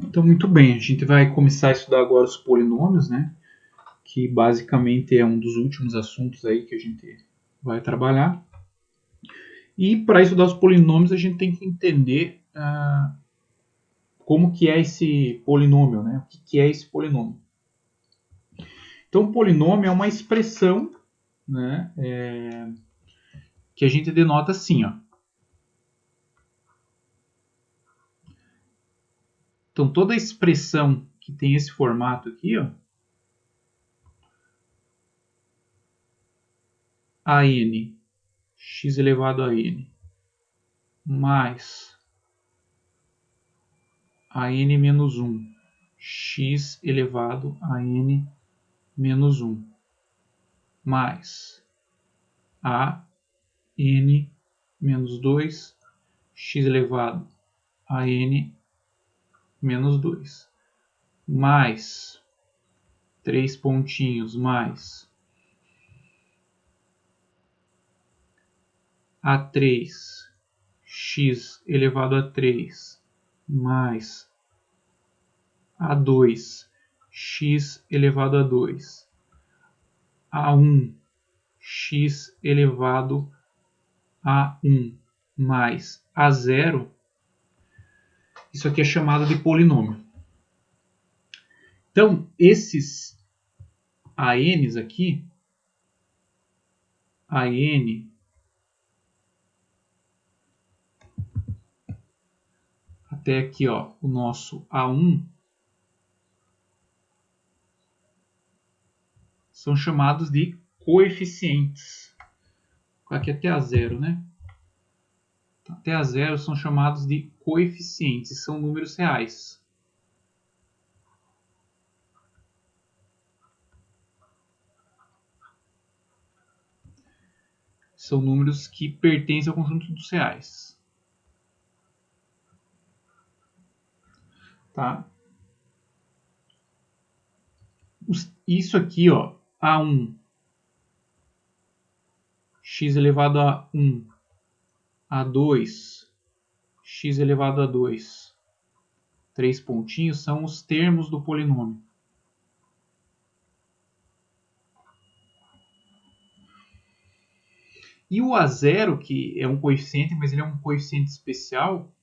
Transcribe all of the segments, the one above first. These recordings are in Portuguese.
Então, muito bem, a gente vai começar a estudar agora os polinômios, né? Que basicamente é um dos últimos assuntos aí que a gente vai trabalhar. E para estudar os polinômios, a gente tem que entender como que é esse polinômio, né? O que é esse polinômio? Então, polinômio é uma expressão, né? Que a gente denota assim, ó. Então, toda expressão que tem esse formato aqui, ó, an, x elevado a n, mais an menos 1, x elevado a n menos 1, mais a n menos 2, x elevado a n menos 2, mais 3 pontinhos, mais a3, x elevado a 3, mais a2, x elevado a 2, a1, x elevado a 1, mais a0, isso aqui é chamado de polinômio. Então, esses ANs aqui, AN até aqui, ó, o nosso A1, são chamados de coeficientes. Aqui até a zero, né? Até a zero são chamados de coeficientes, são números reais. São números que pertencem ao conjunto dos reais. Tá? Isso aqui, ó, A1, x elevado a 1, A2, x elevado a 2, 3 pontinhos, são os termos do polinômio. E o A0, que é um coeficiente, mas ele é um coeficiente especial,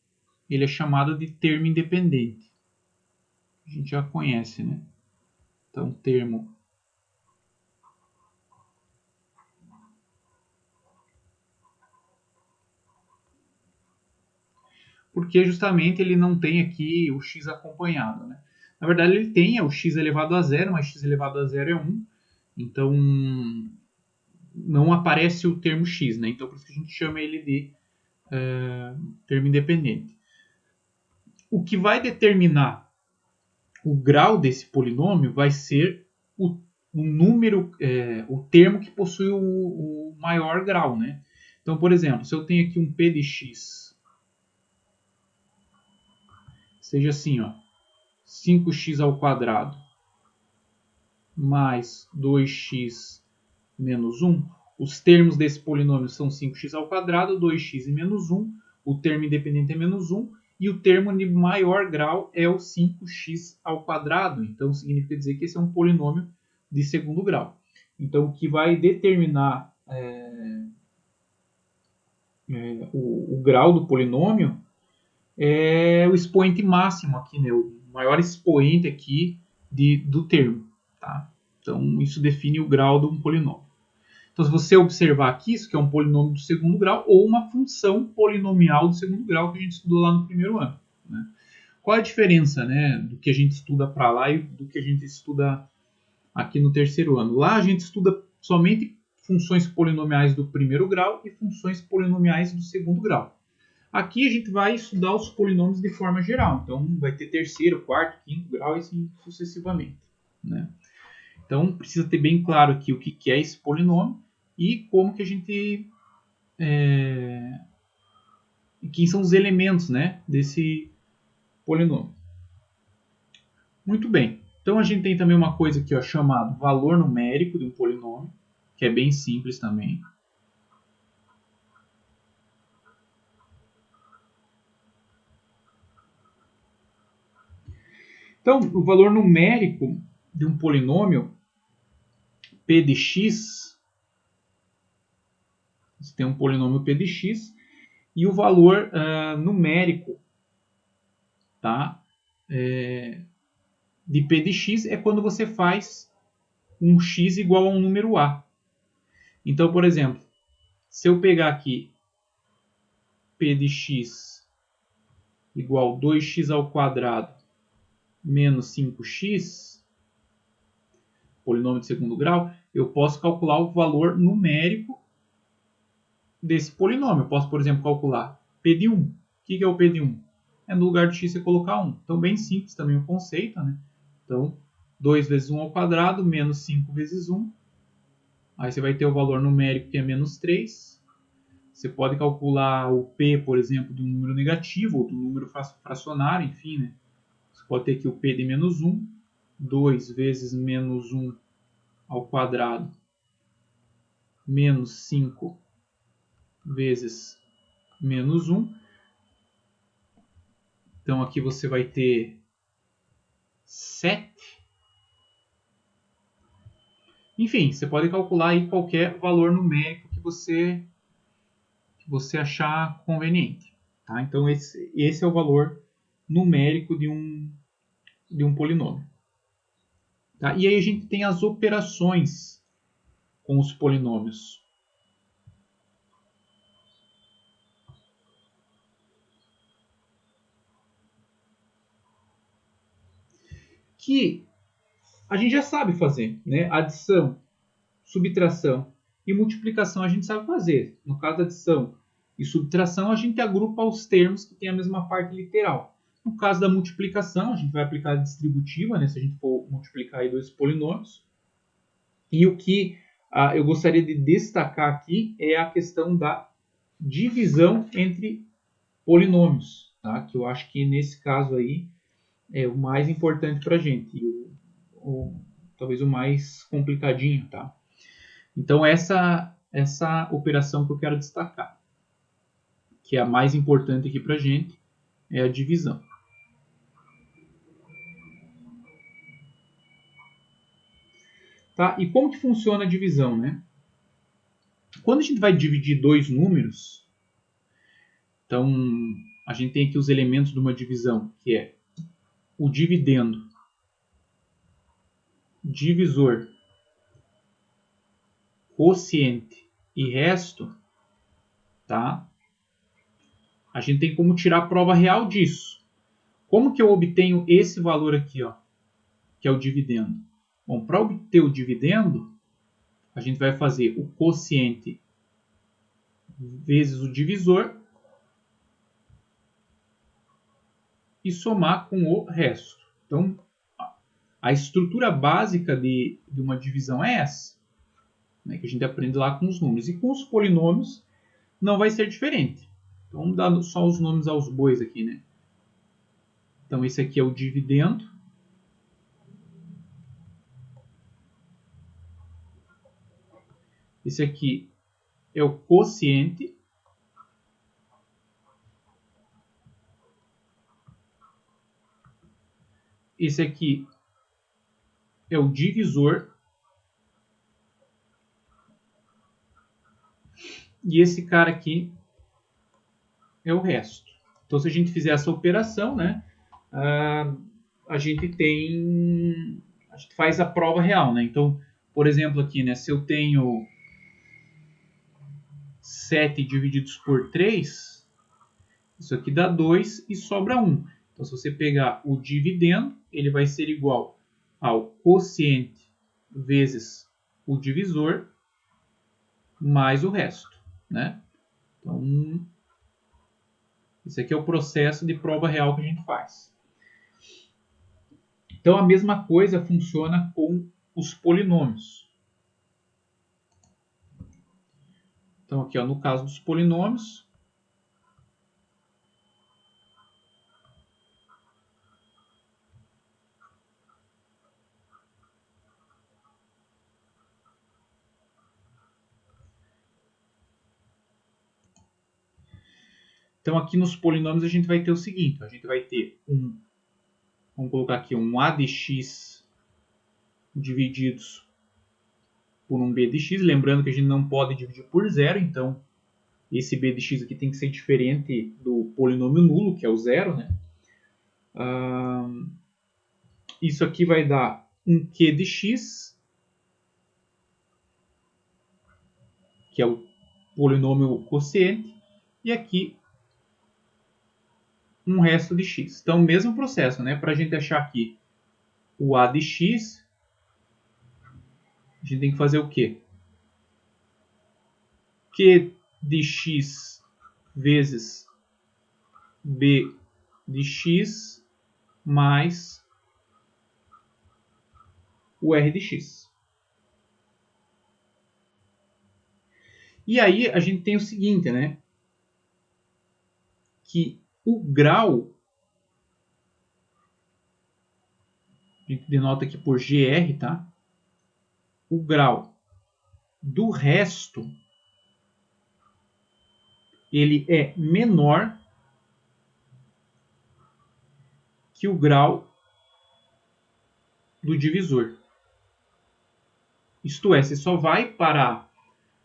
ele é chamado de termo independente. A gente já conhece, né? Então, termo porque justamente ele não tem aqui o x acompanhado, né? Na verdade, ele tem o x elevado a zero, mas x elevado a zero é 1. Então, não aparece o termo x, né? Então, por isso que a gente chama ele de termo independente. O que vai determinar o grau desse polinômio vai ser o número, o termo que possui o maior grau, né? Então, por exemplo, se eu tenho aqui um p de x, seja assim, ó, 5x ao quadrado mais 2x menos 1, os termos desse polinômio são 5x ao quadrado, 2x e menos 1, o termo independente é menos 1, e o termo de maior grau é o 5x ao quadrado. Então, significa dizer que esse é um polinômio de segundo grau. Então, o que vai determinar o grau do polinômio é o expoente máximo aqui, né? O maior expoente aqui do termo. Tá? Então, isso define o grau de um polinômio. Então, se você observar aqui, isso que é um polinômio do segundo grau ou uma função polinomial do segundo grau que a gente estudou lá no primeiro ano. Né? Qual a diferença, né, do que a gente estuda para lá e do que a gente estuda aqui no terceiro ano? Lá a gente estuda somente funções polinomiais do primeiro grau e funções polinomiais do segundo grau. Aqui a gente vai estudar os polinômios de forma geral. Então, vai ter terceiro, quarto, quinto grau e assim sucessivamente. Né? Então, precisa ter bem claro aqui o que é esse polinômio e como que a gente... quem são os elementos, né, desse polinômio. Muito bem. Então, a gente tem também uma coisa aqui, ó, chamado valor numérico de um polinômio, que é bem simples também. Então, o valor numérico de um polinômio p de x, você tem um polinômio p de x, e o valor numérico, tá? De p de x é quando você faz um x igual a um número a. Então, por exemplo, se eu pegar aqui p de x igual a 2x ao quadrado menos 5x, polinômio de segundo grau, eu posso calcular o valor numérico desse polinômio. Eu posso, por exemplo, calcular p de 1. O que é o p de 1? É no lugar de x você colocar 1. Então, bem simples também o conceito, né? Então, 2 vezes 1 ao quadrado menos 5 vezes 1. Aí você vai ter o valor numérico que é menos 3. Você pode calcular o p, por exemplo, do número negativo ou do número fracionário, enfim, né? Você pode ter aqui o p de menos 1. 2 vezes menos 1 ao quadrado menos 5 vezes menos 1. Então aqui você vai ter 7. Enfim, você pode calcular aí qualquer valor numérico que você achar conveniente. Tá? Então esse é o valor numérico de um polinômio. Tá? E aí a gente tem as operações com os polinômios. Que a gente já sabe fazer, né? Adição, subtração e multiplicação a gente sabe fazer. No caso da adição e subtração, a gente agrupa os termos que têm a mesma parte literal. No caso da multiplicação, a gente vai aplicar a distributiva, né? Se a gente for multiplicar aí dois polinômios. E o que eu gostaria de destacar aqui é a questão da divisão entre polinômios, tá? Que eu acho que nesse caso aí é o mais importante para a gente, talvez o mais complicadinho, tá? Então essa operação que eu quero destacar, que é a mais importante aqui para a gente, é a divisão. Tá? E como que funciona a divisão, né? Quando a gente vai dividir dois números, então a gente tem aqui os elementos de uma divisão, que é o dividendo, divisor, quociente e resto, tá? A gente tem como tirar a prova real disso. Como que eu obtenho esse valor aqui, ó, que é o dividendo? Bom, para obter o dividendo, a gente vai fazer o quociente vezes o divisor e somar com o resto. Então, a estrutura básica de uma divisão é essa, né, que a gente aprende lá com os números. E com os polinômios não vai ser diferente. Então, vamos dar só os nomes aos bois aqui, né? Então, esse aqui é o dividendo. Esse aqui é o quociente. Esse aqui é o divisor. E esse cara aqui é o resto. Então, se a gente fizer essa operação, né, a gente faz a prova real, né? Então, por exemplo, aqui, né, se eu tenho 7 divididos por 3, isso aqui dá 2 e sobra 1. Então, se você pegar o dividendo, ele vai ser igual ao quociente vezes o divisor mais o resto, né? Então, esse aqui é o processo de prova real que a gente faz. Então, a mesma coisa funciona com os polinômios. Então, aqui, ó, no caso dos polinômios, então aqui nos polinômios a gente vai ter o seguinte, a gente vai ter Vamos colocar aqui um a de x divididos por um b de x. Lembrando que a gente não pode dividir por zero, então esse b de x aqui tem que ser diferente do polinômio nulo, que é o zero, né? Isso aqui vai dar um q de x, que é o polinômio quociente, e aqui um resto de x. Então, mesmo processo, né? Para a gente achar aqui o a de x, a gente tem que fazer o quê? Q de x vezes b de x mais o r de x. E aí a gente tem o seguinte, né? Que o grau, a gente denota aqui por gr, tá? O grau do resto, ele é menor que o grau do divisor. Isto é, você só vai parar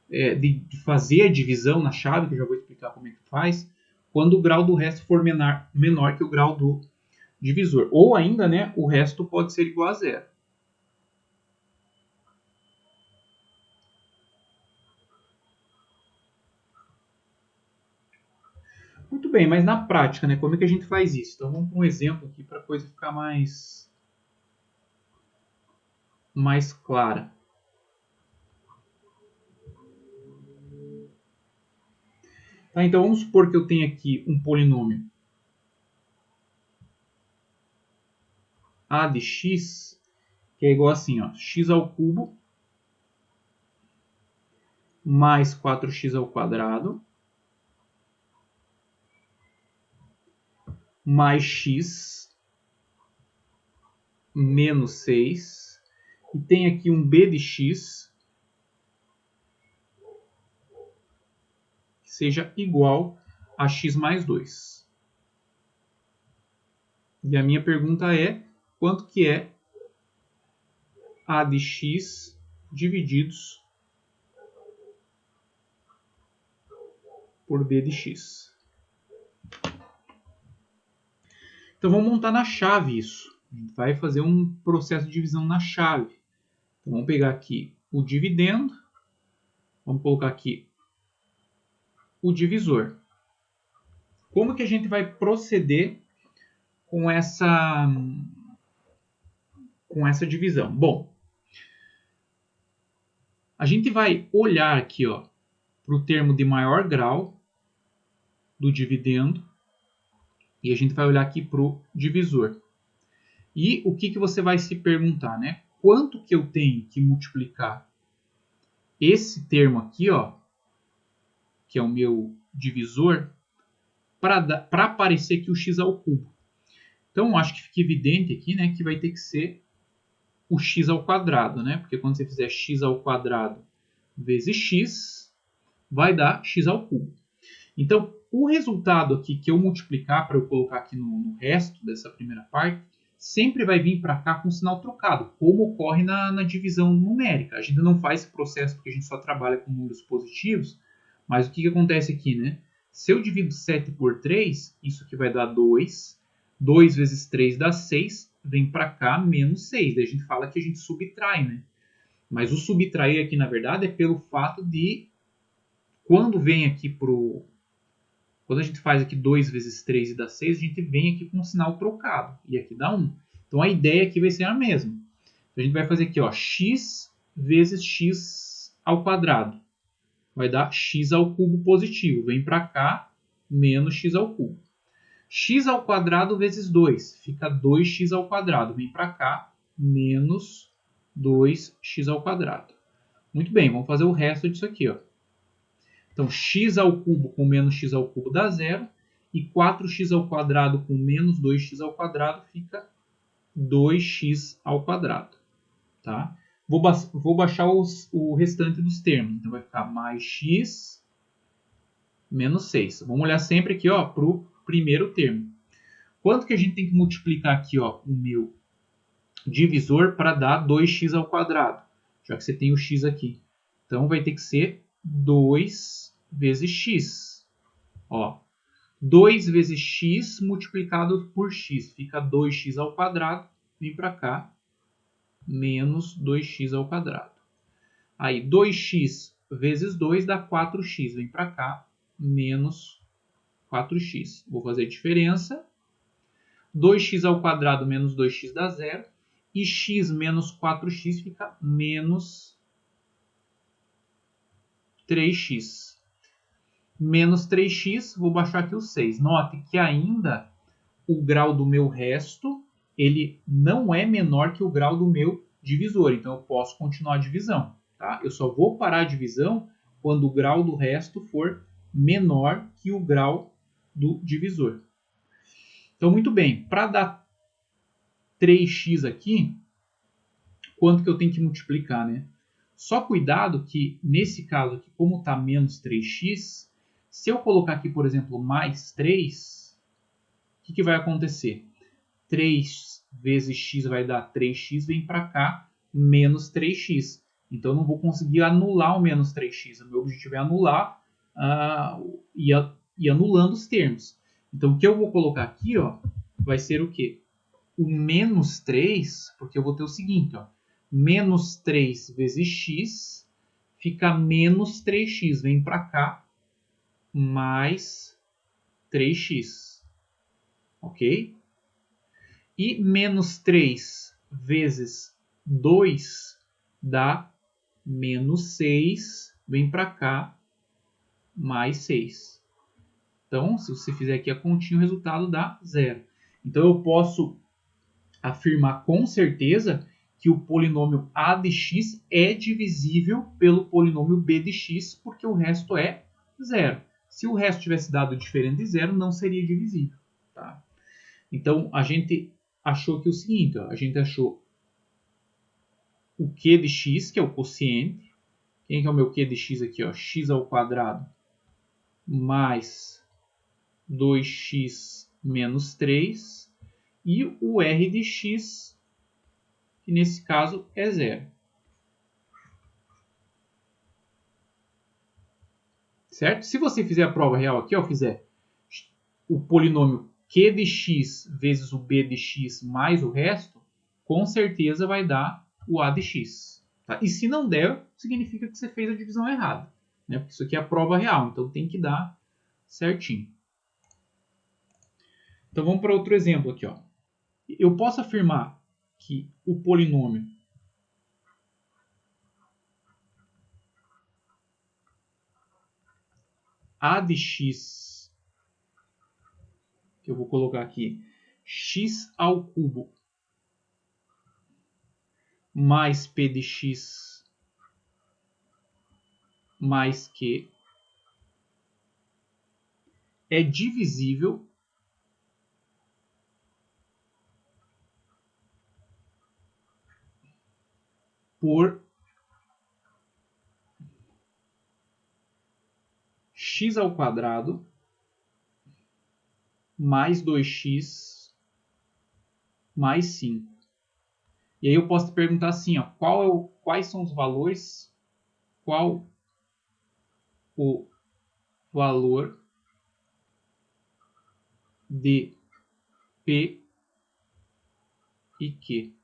de fazer a divisão na chave, que eu já vou explicar como é que faz, quando o grau do resto for menor que o grau do divisor. Ou ainda, né, o resto pode ser igual a zero. Muito bem, mas na prática, né, como é que a gente faz isso? Então vamos para um exemplo aqui para a coisa ficar mais clara. Tá, então vamos supor que eu tenho aqui um polinômio a de x, que é igual assim, ó, x ao cubo mais 4x ao quadrado mais x menos 6. E tem aqui um b de x que seja igual a x mais 2. E a minha pergunta é, quanto que é a de x divididos por b de x? Então vamos montar na chave isso. A gente vai fazer um processo de divisão na chave. Então vamos pegar aqui o dividendo, vamos colocar aqui o divisor. Como que a gente vai proceder com essa divisão? Bom, a gente vai olhar aqui para o termo de maior grau do dividendo e a gente vai olhar aqui para o divisor. E o que você vai se perguntar, né? Quanto que eu tenho que multiplicar esse termo aqui, que é o meu divisor, para aparecer aqui o x ao cubo. Então, acho que fica evidente aqui, né, que vai ter que ser o x ao quadrado, né? Porque quando você fizer x ao quadrado vezes x, vai dar x ao cubo. Então, o resultado aqui que eu multiplicar para eu colocar aqui no resto dessa primeira parte, sempre vai vir para cá com sinal trocado, como ocorre na divisão numérica. A gente não faz esse processo porque a gente só trabalha com números positivos, mas o que acontece aqui, né? Se eu divido 7 por 3, isso aqui vai dar 2. 2 vezes 3 dá 6, vem para cá menos 6. Daí a gente fala que a gente subtrai, né? Mas o subtrair aqui, na verdade, é pelo fato de, quando vem aqui quando a gente faz aqui 2 vezes 3 e dá 6, a gente vem aqui com um sinal trocado. E aqui dá 1. Então a ideia aqui vai ser a mesma. Então, a gente vai fazer aqui, x vezes x ao quadrado. Vai dar x ao cubo positivo. Vem para cá, menos x ao cubo. X ao quadrado vezes 2. Fica 2x ao quadrado. Vem para cá, menos 2x ao quadrado. Muito bem, vamos fazer o resto disso aqui. Então, x ao cubo com menos x ao cubo dá zero. E 4x ao quadrado com menos 2x ao quadrado fica 2x ao quadrado. Tá? Vou baixar o restante dos termos. Então, vai ficar mais x menos 6. Vamos olhar sempre aqui para o primeiro termo. Quanto que a gente tem que multiplicar aqui, ó, o meu divisor para dar 2x ao quadrado? Já que você tem o x aqui. Então, vai ter que ser 2 vezes x. Ó, 2 vezes x multiplicado por x. Fica 2x ao quadrado. Vem para cá. Menos 2x ao quadrado. Aí, 2x vezes 2 dá 4x. Vem para cá. Menos 4x. Vou fazer a diferença. 2x ao quadrado menos 2x dá 0. E x menos 4x fica menos 3x. Menos 3x, vou baixar aqui o 6. Note que ainda o grau do meu resto ele não é menor que o grau do meu divisor. Então, eu posso continuar a divisão. Tá? Eu só vou parar a divisão quando o grau do resto for menor que o grau do divisor. Então, muito bem. Para dar 3x aqui, quanto que eu tenho que multiplicar, né? Só cuidado que, nesse caso aqui, como está menos 3x, se eu colocar aqui, por exemplo, mais 3, o que vai acontecer? 3 vezes x vai dar 3x, vem para cá, menos 3x. Então, eu não vou conseguir anular o menos 3x. O meu objetivo é anular e anulando os termos. Então, o que eu vou colocar aqui, ó, vai ser o quê? O menos 3, porque eu vou ter o seguinte, ó, menos 3 vezes x fica menos 3x. Vem para cá, mais 3x. Ok? E menos 3 vezes 2 dá menos 6. Vem para cá, mais 6. Então, se você fizer aqui a continha, o resultado dá 0. Então, eu posso afirmar com certeza que o polinômio a de x é divisível pelo polinômio b de x, porque o resto é 0. Se o resto tivesse dado diferente de 0, não seria divisível. Tá? Então, a gente achou aqui o seguinte, ó, a gente achou o q de x, que é o quociente. Quem que é o meu q de x aqui? Ó? X ao quadrado mais 2x menos 3. E o r de x, que nesse caso é 0. Certo? Se você fizer a prova real aqui, ó, fizer o polinômio q de x vezes o b de x mais o resto, com certeza vai dar o a de x. Tá? E se não der, significa que você fez a divisão errada. Né? Porque isso aqui é a prova real, então tem que dar certinho. Então vamos para outro exemplo aqui. Ó. Eu posso afirmar que o polinômio a de x, que eu vou colocar aqui, x ao cubo mais p de x mais q é divisível por x ao quadrado mais 2x mais 5. E aí eu posso te perguntar assim, ó, quais são os valores, qual o valor de P e Q?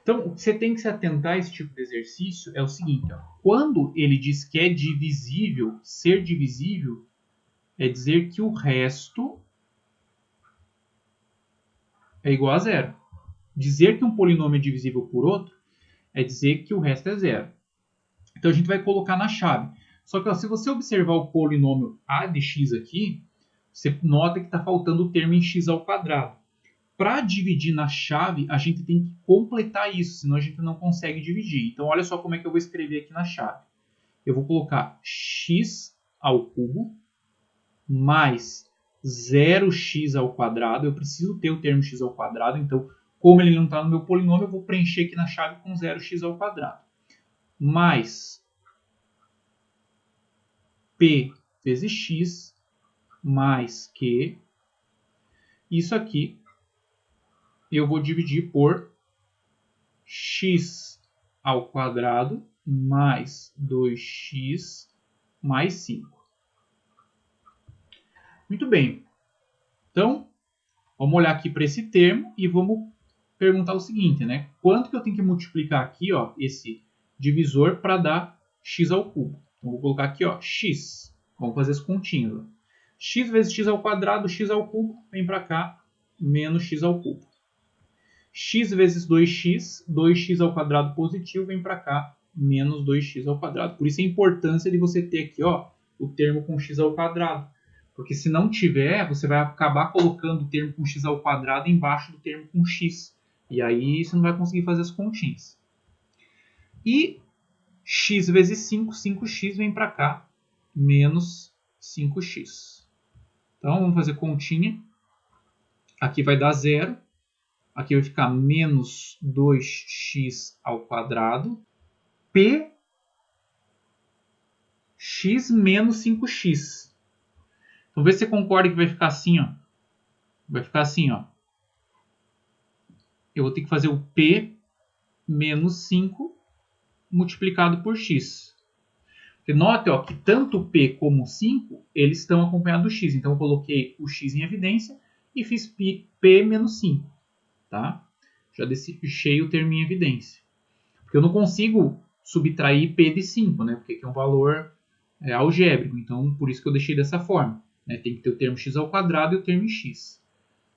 Então, o que você tem que se atentar a esse tipo de exercício é o seguinte, ó, quando ele diz que é divisível, ser divisível é dizer que o resto é igual a zero. Dizer que um polinômio é divisível por outro é dizer que o resto é zero. Então a gente vai colocar na chave. Só que ó, se você observar o polinômio a de x aqui, você nota que está faltando o termo em x ao quadrado. Para dividir na chave, a gente tem que completar isso, senão a gente não consegue dividir. Então olha só como é que eu vou escrever aqui na chave. Eu vou colocar x ao cubo mais 0x ao quadrado. Eu preciso ter o termo x ao quadrado, então como ele não está no meu polinômio, eu vou preencher aqui na chave com 0x ao quadrado. Mais p vezes x mais q. isso aqui eu vou dividir por x ao quadrado mais 2x mais 5. Muito bem. Então, vamos olhar aqui para esse termo e vamos perguntar o seguinte, né? Quanto que eu tenho que multiplicar aqui, ó, esse divisor para dar x ao cubo? Então, vou colocar aqui, ó, x. Vamos fazer as continhas. Ó. X vezes x ao quadrado, x ao cubo, vem para cá, menos x ao cubo. X vezes 2x, 2x ao quadrado positivo, vem para cá, menos 2x ao quadrado. Por isso a importância de você ter aqui, ó, o termo com x ao quadrado. Porque se não tiver, você vai acabar colocando o termo com x ao quadrado embaixo do termo com x. E aí você não vai conseguir fazer as continhas. E x vezes 5, 5x vem para cá, menos 5x. Então vamos fazer continha. Aqui vai dar 0. Aqui vai ficar menos 2x ao quadrado. P x menos 5x. Então, vê se você concorda que vai ficar assim, ó. Vai ficar assim, ó. Eu vou ter que fazer o P menos 5 multiplicado por x. Porque note, ó, que tanto o P como o 5, eles estão acompanhados do x. Então, eu coloquei o x em evidência e fiz P menos 5. Tá? Já deixei o termo em evidência. Porque eu não consigo subtrair P de 5, né? Porque aqui é um valor algébrico. Então, por isso que eu deixei dessa forma. Né? Tem que ter o termo x ao quadrado e o termo em x.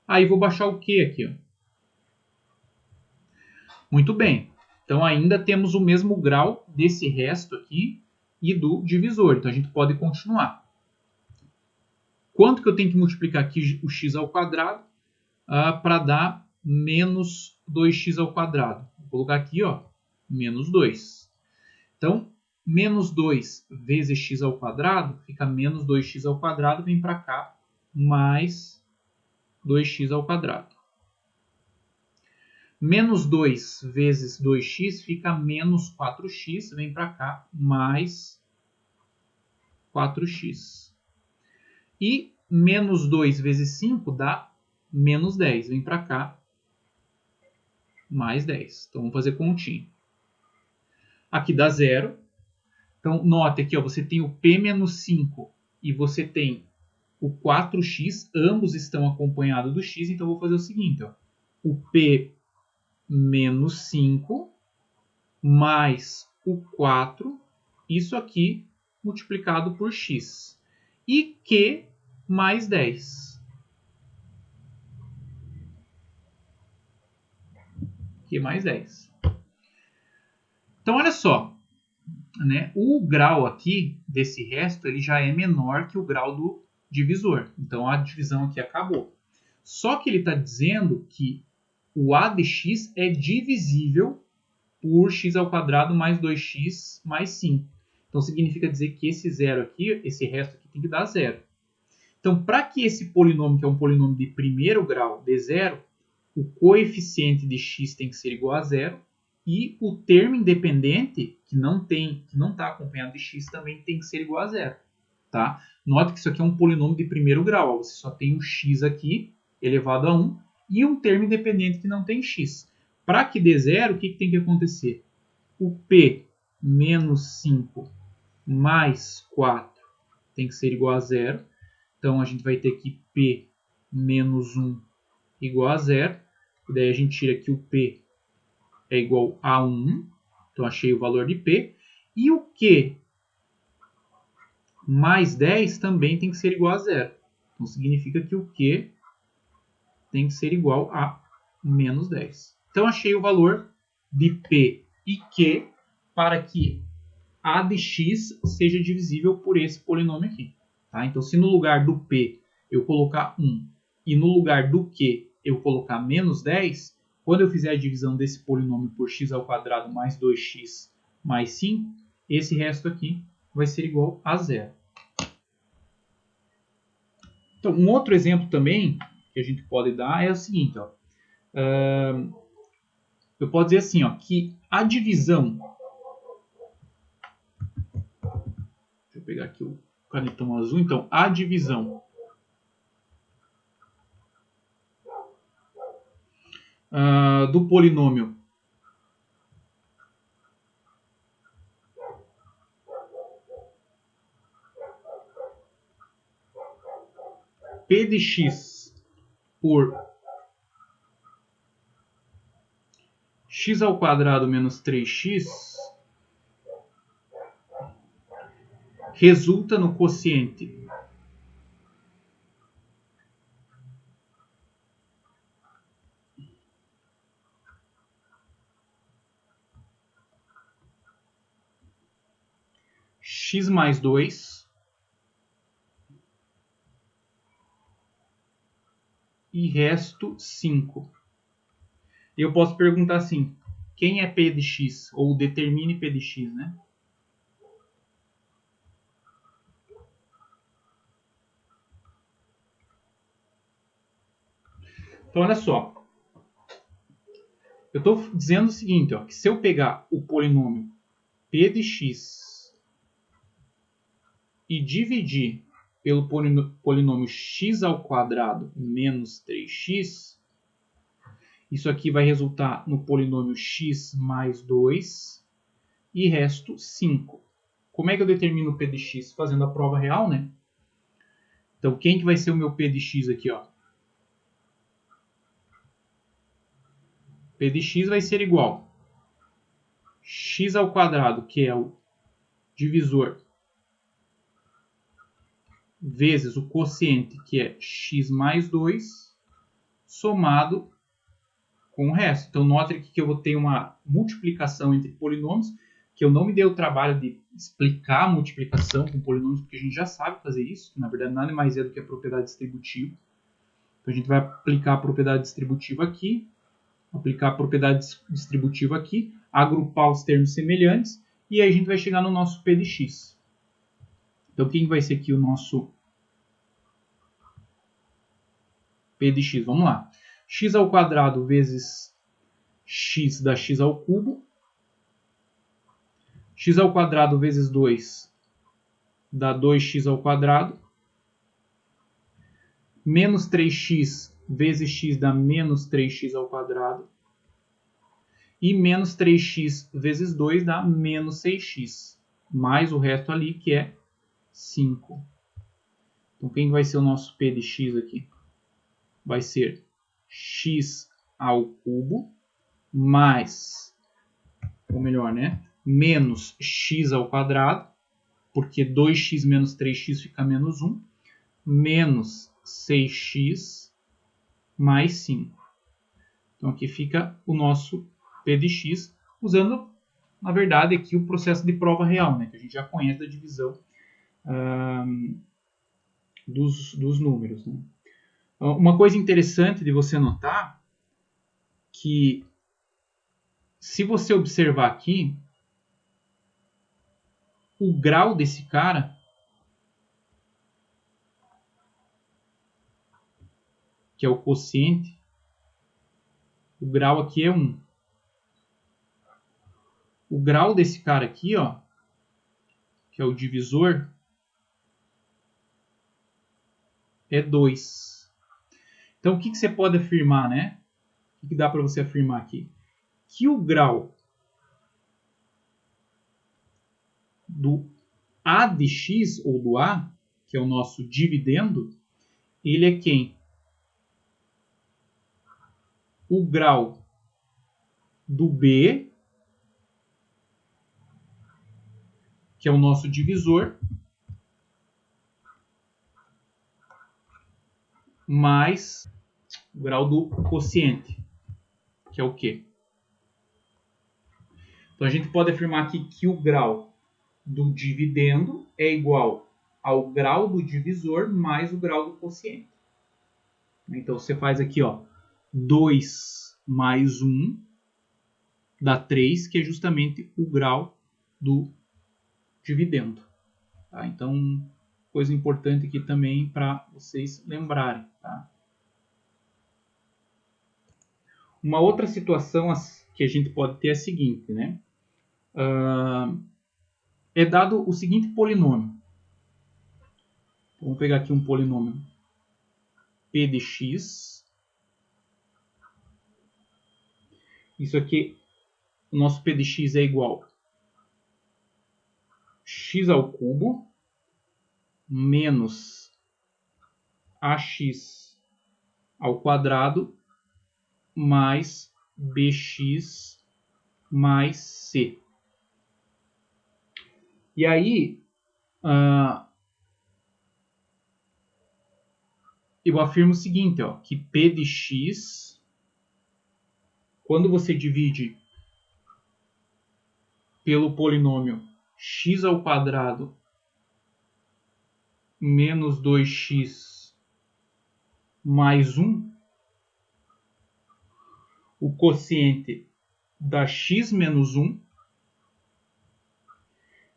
Aí vou baixar o Q aqui. Ó. Muito bem. Então ainda temos o mesmo grau desse resto aqui e do divisor. Então a gente pode continuar. Quanto que eu tenho que multiplicar aqui o x ao quadrado para dar menos 2x ao quadrado? Vou colocar aqui, ó, menos 2. Então, menos 2 vezes x ao quadrado fica menos 2x ao quadrado, vem para cá, mais 2x ao quadrado. Menos 2 vezes 2x fica menos 4x, vem para cá, mais 4x. E menos 2 vezes 5 dá menos 10, vem para cá, mais 10. Então, vamos fazer continha. Aqui dá 0. Então, note aqui, ó, você tem o P menos 5 e você tem o 4x, ambos estão acompanhados do x, então eu vou fazer o seguinte, ó, o P menos 5 mais o 4, isso aqui multiplicado por x, e Q mais 10. Q mais 10. Então, olha só, né? O grau aqui desse resto ele já é menor que o grau do divisor. Então, a divisão aqui acabou. Só que ele está dizendo que o a de x é divisível por x ao quadrado mais 2x mais 5. Então, significa dizer que esse zero aqui, esse resto aqui tem que dar zero. Então, para que esse polinômio, que é um polinômio de primeiro grau, dê zero, o coeficiente de x tem que ser igual a zero e o termo independente, que não está acompanhado de x, também tem que ser igual a zero. Tá? Note que isso aqui é um polinômio de primeiro grau. Você só tem o x aqui, elevado a 1, e um termo independente que não tem x. Para que dê zero, o que tem que acontecer? O p menos 5 mais 4 tem que ser igual a zero. Então, a gente vai ter aqui p menos 1 igual a zero. E daí a gente tira que o p é igual a 1. Então, achei o valor de p. E o q mais 10 também tem que ser igual a zero. Então, significa que o q tem que ser igual a menos 10. Então, achei o valor de P e Q para que a de x seja divisível por esse polinômio aqui. Tá? Então, se no lugar do P eu colocar 1 e no lugar do Q eu colocar menos 10, quando eu fizer a divisão desse polinômio por x ao quadrado mais 2x mais 5, esse resto aqui vai ser igual a zero. Então, um outro exemplo também que a gente pode dar é o seguinte, ó. Eu posso dizer assim, ó, que a divisão... Deixa eu pegar aqui o canetão azul. Então, a divisão do polinômio P de x por x ao quadrado menos 3x resulta no quociente x mais 2 e resto 5. E eu posso perguntar assim, quem é P de x? Ou determine P de x, né? Então, olha só. Eu estou dizendo o seguinte, ó, que se eu pegar o polinômio P de x e dividir pelo polinômio x ao quadrado menos 3x, isso aqui vai resultar no polinômio x mais 2 e resto 5. Como é que eu determino o P de x? Fazendo a prova real, né? Então, quem que vai ser o meu P de x aqui, ó? P de x vai ser igual a x ao quadrado, que é o divisor, vezes o quociente, que é x mais 2, somado com o resto. Então, note aqui que eu vou ter uma multiplicação entre polinômios, que eu não me dei o trabalho de explicar a multiplicação com polinômios, porque a gente já sabe fazer isso, que na verdade nada mais é do que a propriedade distributiva. Então, a gente vai aplicar a propriedade distributiva aqui, aplicar a propriedade distributiva aqui, agrupar os termos semelhantes, e aí a gente vai chegar no nosso P de x. Então, quem vai ser aqui o nosso P de x? Vamos lá. X ao quadrado vezes x dá x ao cubo. X ao quadrado vezes 2 dá 2x ao quadrado. Menos 3x vezes x dá menos 3x ao quadrado. E menos 3x vezes 2 dá menos 6x. Mais o resto ali, que é 5. Então, quem vai ser o nosso P de x aqui? Vai ser x ao cubo mais, ou melhor, né? Menos x ao quadrado, porque 2x menos 3x fica menos 1, menos 6x mais 5. Então, aqui fica o nosso P de x, usando, na verdade, aqui o processo de prova real, né? Que a gente já conhece da divisão dos números. Né? Uma coisa interessante de você notar que, se você observar aqui, o grau desse cara, que é o quociente, o grau aqui é 1. O grau desse cara aqui, ó, que é o divisor, é 2. Então, o que você pode afirmar, né? O que dá para você afirmar aqui? Que o grau do A de x, ou do A, que é o nosso dividendo, ele é quem? O grau do B, que é o nosso divisor, mais o grau do quociente, que é o quê? Então, a gente pode afirmar aqui que o grau do dividendo é igual ao grau do divisor mais o grau do quociente. Então, você faz aqui, ó, 2 mais 1 dá 3, que é justamente o grau do dividendo. Tá? Então, coisa importante aqui também para vocês lembrarem. Tá? Uma outra situação que a gente pode ter é a seguinte, né? É dado o seguinte polinômio. Vamos pegar aqui um polinômio P de x Isso aqui, o nosso p de x é igual a x ao cubo menos ax ao quadrado mais bx mais c. E aí, eu afirmo o seguinte, ó, que p de x, quando você divide pelo polinômio x ao quadrado menos 2x mais 1, o quociente dá x menos 1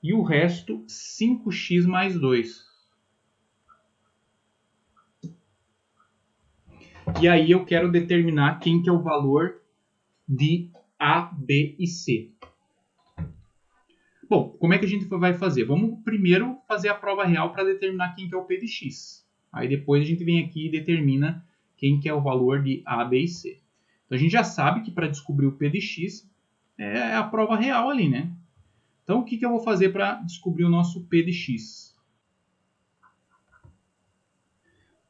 e o resto 5x mais 2. E aí eu quero determinar quem que é o valor de A, B e C. Bom, como é que a gente vai fazer? Vamos primeiro fazer a prova real para determinar quem que é o P de x. Aí depois a gente vem aqui e determina quem que é o valor de A, B e C. Então a gente já sabe que para descobrir o P de x é a prova real ali, né? Então o que eu vou fazer para descobrir o nosso P de x?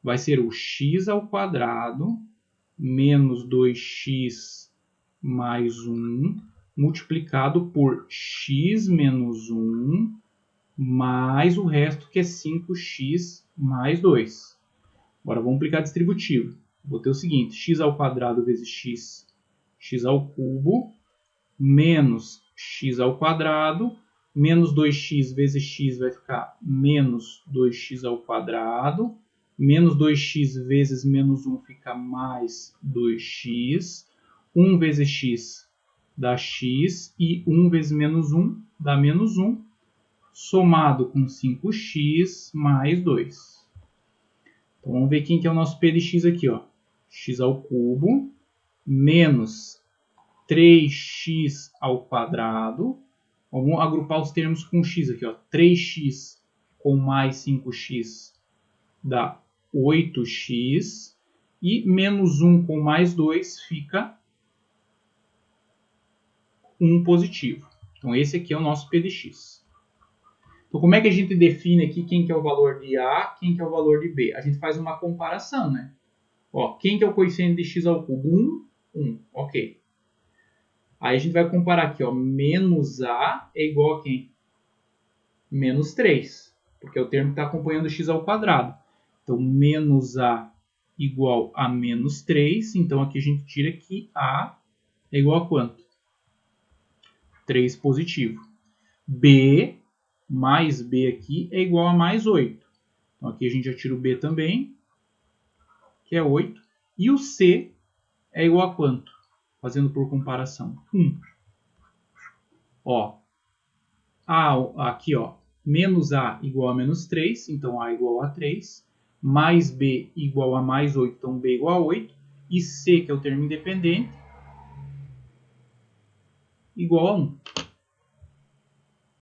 Vai ser o x ao quadrado menos 2x mais 1 multiplicado por x menos 1 mais o resto que é 5x mais 2. Agora vamos aplicar distributivo. Vou ter o seguinte, x ao quadrado vezes x ao cubo, menos x ao quadrado, menos 2x vezes x vai ficar menos 2x ao quadrado, menos 2x vezes menos 1 fica mais 2x, 1 vezes x dá x, e 1 vezes menos 1 dá menos 1, somado com 5x mais 2. Então vamos ver quem que é o nosso P de x aqui, ó. X ao cubo menos 3x ao quadrado. Vamos agrupar os termos com x aqui, ó. 3x com mais 5x dá 8x. E menos 1 com mais 2 fica 1 positivo. Então esse aqui é o nosso P de x. Então como é que a gente define aqui quem que é o valor de A, quem que é o valor de B? A gente faz uma comparação, né? Ó, quem que é o coeficiente de x ao cubo? 1, 1, ok. Aí a gente vai comparar aqui, ó, menos A é igual a quem? Menos 3, porque é o termo que está acompanhando x ao quadrado. Então, menos A igual a menos 3, então aqui a gente tira que A é igual a quanto? 3 positivo. B mais B aqui é igual a mais 8. Então aqui a gente já tira o B também, que é 8. E o C é igual a quanto? Fazendo por comparação, 1. Ó, aqui, ó, menos A igual a menos 3, então A igual a 3. Mais B igual a mais 8, então B igual a 8. E C, que é o termo independente, igual a 1.